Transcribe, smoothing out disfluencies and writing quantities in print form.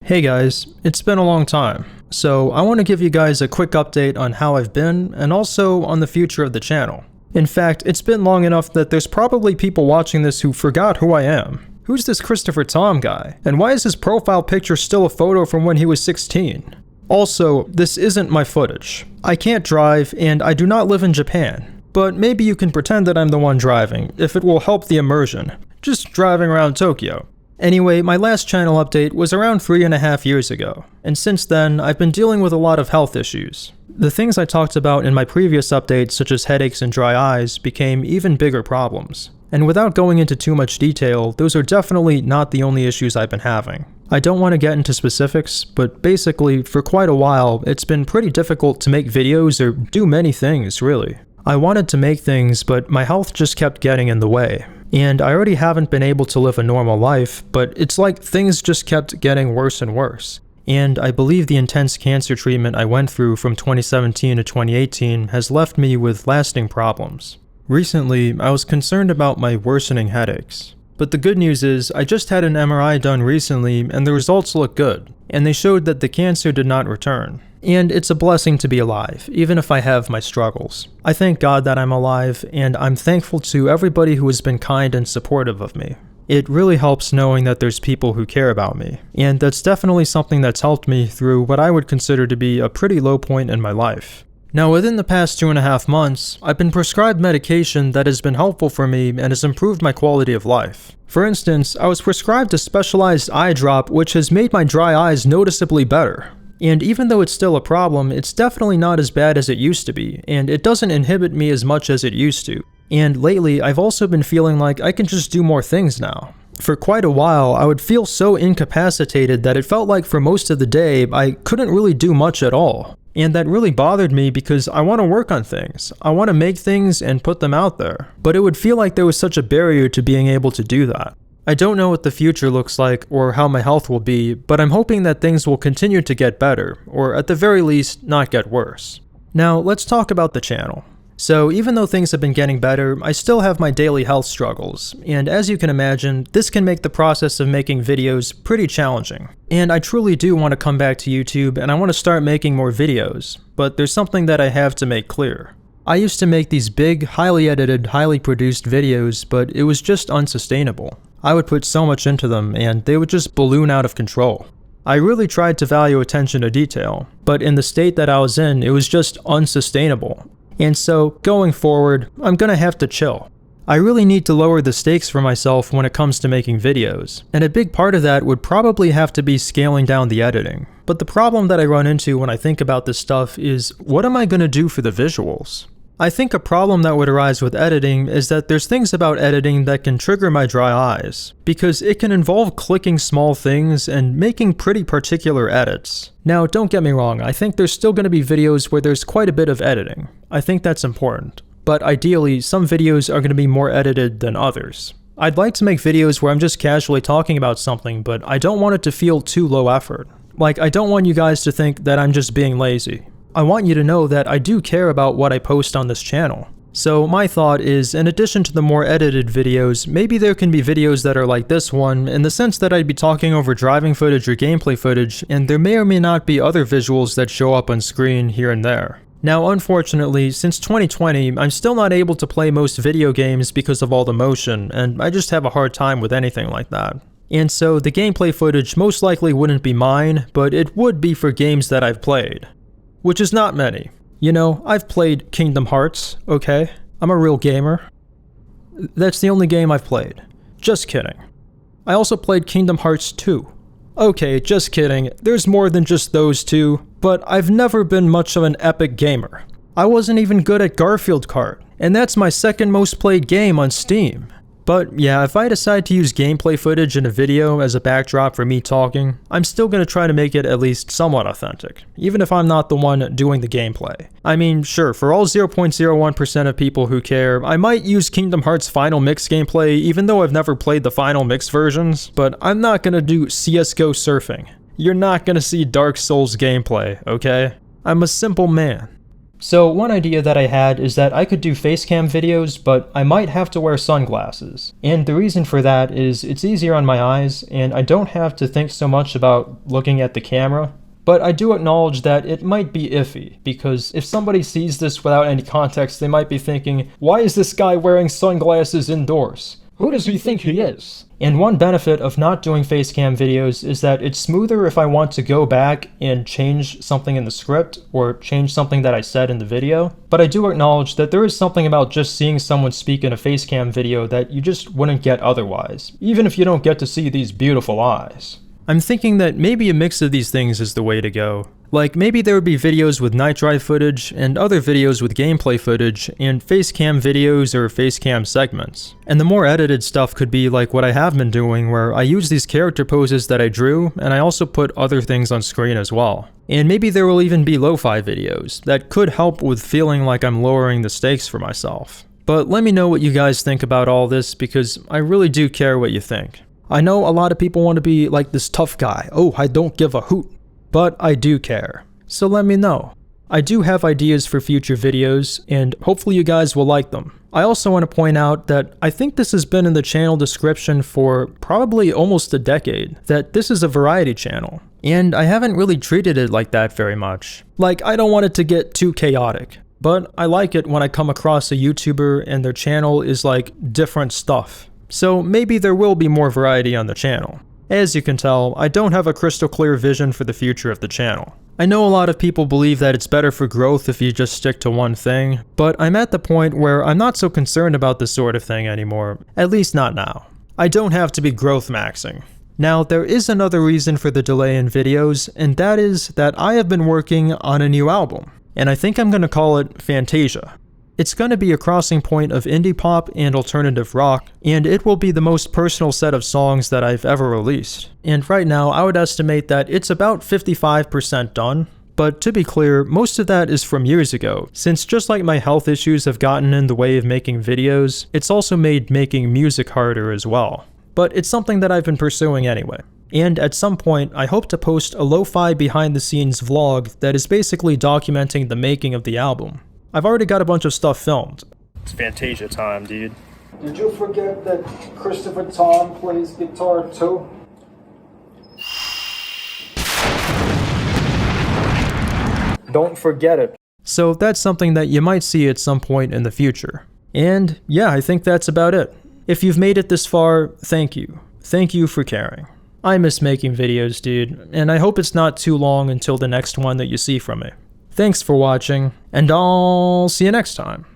Hey guys, it's been a long time, so I want to give you guys a quick update on how I've been and also on the future of the channel. In fact, it's been long enough that there's probably people watching this who forgot who I am. Who's this Christopher Tom guy? And why is his profile picture still a photo from when he was 16? Also, this isn't my footage. I can't drive and I do not live in Japan. But maybe you can pretend that I'm the one driving, if it will help the immersion. Just driving around Tokyo. Anyway, my last channel update was around 3.5 years ago, and since then, I've been dealing with a lot of health issues. The things I talked about in my previous updates, such as headaches and dry eyes, became even bigger problems. And without going into too much detail, those are definitely not the only issues I've been having. I don't want to get into specifics, but basically, for quite a while, it's been pretty difficult to make videos or do many things, really. I wanted to make things, but my health just kept getting in the way. And I already haven't been able to live a normal life, but it's like things just kept getting worse and worse. And I believe the intense cancer treatment I went through from 2017 to 2018 has left me with lasting problems. Recently, I was concerned about my worsening headaches. But the good news is, I just had an MRI done recently and the results look good, and they showed that the cancer did not return. And it's a blessing to be alive, even if I have my struggles. I thank God that I'm alive, and I'm thankful to everybody who has been kind and supportive of me. It really helps knowing that there's people who care about me, and that's definitely something that's helped me through what I would consider to be a pretty low point in my life. Now, within the past 2.5 months, I've been prescribed medication that has been helpful for me and has improved my quality of life. For instance, I was prescribed a specialized eye drop which has made my dry eyes noticeably better. And even though it's still a problem, it's definitely not as bad as it used to be, and it doesn't inhibit me as much as it used to. And lately, I've also been feeling like I can just do more things now. For quite a while, I would feel so incapacitated that it felt like for most of the day, I couldn't really do much at all. And that really bothered me because I want to work on things. I want to make things and put them out there. But it would feel like there was such a barrier to being able to do that. I don't know what the future looks like or how my health will be, but I'm hoping that things will continue to get better, or at the very least, not get worse. Now, let's talk about the channel. So, even though things have been getting better, I still have my daily health struggles, and as you can imagine, this can make the process of making videos pretty challenging. And I truly do want to come back to YouTube and I want to start making more videos, but there's something that I have to make clear. I used to make these big, highly edited, highly produced videos, but it was just unsustainable. I would put so much into them, and they would just balloon out of control. I really tried to value attention to detail, but in the state that I was in, it was just unsustainable. And so, going forward, I'm gonna have to chill. I really need to lower the stakes for myself when it comes to making videos, and a big part of that would probably have to be scaling down the editing. But the problem that I run into when I think about this stuff is, what am I gonna do for the visuals? I think a problem that would arise with editing is that there's things about editing that can trigger my dry eyes, because it can involve clicking small things and making pretty particular edits. Now, don't get me wrong, I think there's still going to be videos where there's quite a bit of editing. I think that's important. But ideally, some videos are going to be more edited than others. I'd like to make videos where I'm just casually talking about something, but I don't want it to feel too low effort. Like, I don't want you guys to think that I'm just being lazy. I want you to know that I do care about what I post on this channel. So my thought is, in addition to the more edited videos, maybe there can be videos that are like this one, in the sense that I'd be talking over driving footage or gameplay footage, and there may or may not be other visuals that show up on screen here and there. Now, unfortunately, since 2020, I'm still not able to play most video games because of all the motion, and I just have a hard time with anything like that. And so the gameplay footage most likely wouldn't be mine, but it would be for games that I've played. Which is not many. You know, I've played Kingdom Hearts, okay? I'm a real gamer. That's the only game I've played. Just kidding. I also played Kingdom Hearts 2. Okay, just kidding, there's more than just those two, but I've never been much of an epic gamer. I wasn't even good at Garfield Kart, and that's my second most played game on Steam. But yeah, if I decide to use gameplay footage in a video as a backdrop for me talking, I'm still going to try to make it at least somewhat authentic, even if I'm not the one doing the gameplay. I mean, sure, for all 0.01% of people who care, I might use Kingdom Hearts Final Mix gameplay even though I've never played the Final Mix versions, but I'm not going to do CSGO surfing. You're not going to see Dark Souls gameplay, okay? I'm a simple man. So one idea that I had is that I could do facecam videos, but I might have to wear sunglasses. And the reason for that is it's easier on my eyes, and I don't have to think so much about looking at the camera. But I do acknowledge that it might be iffy, because if somebody sees this without any context, they might be thinking, why is this guy wearing sunglasses indoors? Who does he think he is? And one benefit of not doing facecam videos is that it's smoother if I want to go back and change something in the script or change something that I said in the video. But I do acknowledge that there is something about just seeing someone speak in a facecam video that you just wouldn't get otherwise, even if you don't get to see these beautiful eyes. I'm thinking that maybe a mix of these things is the way to go. Like, maybe there would be videos with night drive footage, and other videos with gameplay footage, and facecam videos or facecam segments. And the more edited stuff could be like what I have been doing, where I use these character poses that I drew, and I also put other things on screen as well. And maybe there will even be lo-fi videos that could help with feeling like I'm lowering the stakes for myself. But let me know what you guys think about all this, because I really do care what you think. I know a lot of people want to be like this tough guy, oh, I don't give a hoot. But I do care, so let me know. I do have ideas for future videos, and hopefully you guys will like them. I also want to point out that I think this has been in the channel description for probably almost a decade, that this is a variety channel. And I haven't really treated it like that very much. Like, I don't want it to get too chaotic, but I like it when I come across a YouTuber and their channel is like different stuff. So maybe there will be more variety on the channel. As you can tell, I don't have a crystal clear vision for the future of the channel. I know a lot of people believe that it's better for growth if you just stick to one thing, but I'm at the point where I'm not so concerned about this sort of thing anymore, at least not now. I don't have to be growth maxing. Now, there is another reason for the delay in videos, and that is that I have been working on a new album, and I think I'm going to call it Fantasia. It's going to be a crossing point of indie pop and alternative rock, and it will be the most personal set of songs that I've ever released. And right now, I would estimate that it's about 55% done. But to be clear, most of that is from years ago, since just like my health issues have gotten in the way of making videos, it's also made making music harder as well. But it's something that I've been pursuing anyway. And at some point, I hope to post a lo-fi behind-the-scenes vlog that is basically documenting the making of the album. I've already got a bunch of stuff filmed. It's Fantasia time, dude. Did you forget that Christopher Tom plays guitar too? Don't forget it. So that's something that you might see at some point in the future. And yeah, I think that's about it. If you've made it this far, thank you. Thank you for caring. I miss making videos, dude, and I hope it's not too long until the next one that you see from me. Thanks for watching, and I'll see you next time.